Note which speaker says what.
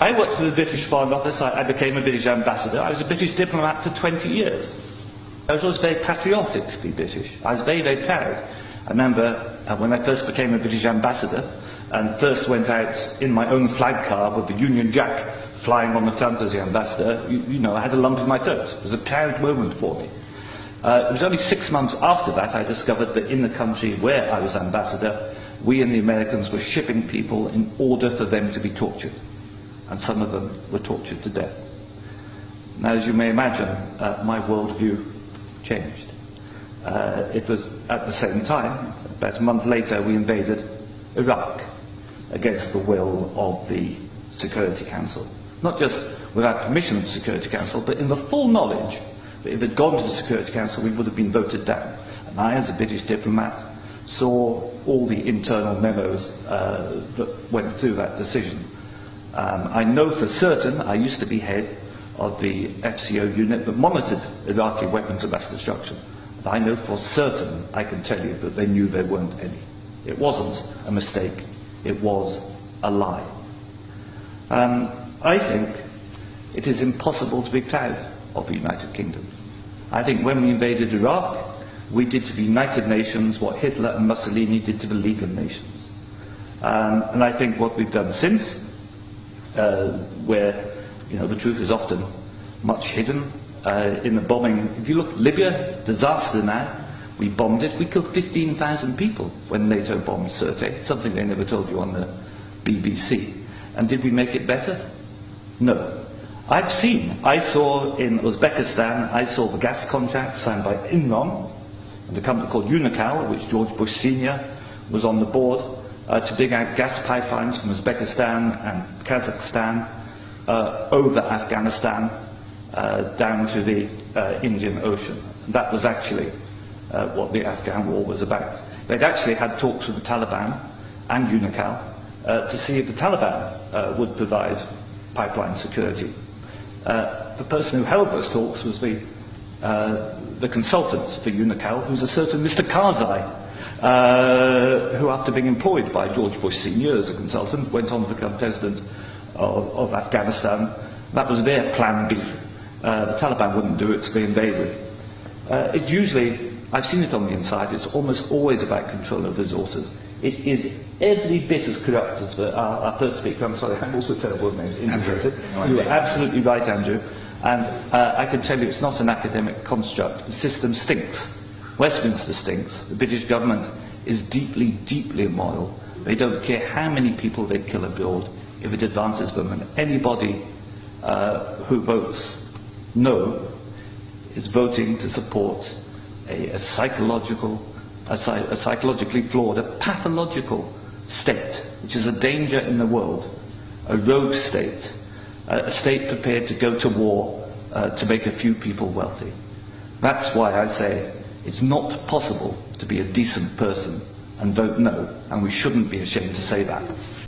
Speaker 1: I worked for the British Foreign Office. I became a British ambassador. I was a British diplomat for 20 years. I was always very patriotic to be British. I was very, very proud. I remember when I first became a British ambassador and first went out in my own flag car with the Union Jack flying on the front as the ambassador, you know, I had a lump in my throat. It was a proud moment for me. It was only 6 months after that I discovered that in the country where I was ambassador, we and the Americans were shipping people in order for them to be tortured. And some of them were tortured to death. Now, as you may imagine, my worldview changed. It was at the same time, about a month later, we invaded Iraq against the will of the Security Council. Not just without permission of the Security Council, but in the full knowledge that if it had gone to the Security Council, we would have been voted down. And I, as a British diplomat, saw all the internal memos that went through that decision. I know for certain, I used to be head of the FCO unit that monitored Iraqi weapons of mass destruction. I know for certain, I can tell you, that they knew there weren't any. It wasn't a mistake, it was a lie. I think it is impossible to be proud of the United Kingdom. I think when we invaded Iraq, we did to the United Nations what Hitler and Mussolini did to the League of Nations. And I think what we've done since, where the truth is often much hidden, in the bombing. If you look at Libya, disaster now, we bombed it. We killed 15,000 people when NATO bombed Sirte, something they never told you on the BBC. And did we make it better? No. I saw in Uzbekistan, I saw the gas contract signed by Enron, and a company called Unocal, which George Bush Sr. was on the board, to dig out gas pipelines from Uzbekistan and Kazakhstan over Afghanistan, down to the Indian Ocean. That was actually what the Afghan war was about. They'd actually had talks with the Taliban and Unocal to see if the Taliban would provide pipeline security. The person who held those talks was the consultant for Unocal, who's a certain Mr. Karzai, who, after being employed by George Bush Sr. as a consultant, went on to become president of Afghanistan. That was their plan B. The Taliban wouldn't do it, so they invaded. It usually, I've seen it on the inside, it's almost always about control of resources. It is every bit as corrupt as our first speaker. I'm sorry, I'm also terrible with names.
Speaker 2: Andrew.
Speaker 1: You are absolutely right, Andrew. And I can tell you it's not an academic construct. The system stinks. Westminster stinks. The British government is deeply, deeply immoral. They don't care how many people they kill abroad if it advances them. And anybody who votes no is voting to support a psychologically flawed, a pathological state, which is a danger in the world, a rogue state, a state prepared to go to war to make a few people wealthy. That's why I say it's not possible to be a decent person and vote no, and we shouldn't be ashamed to say that.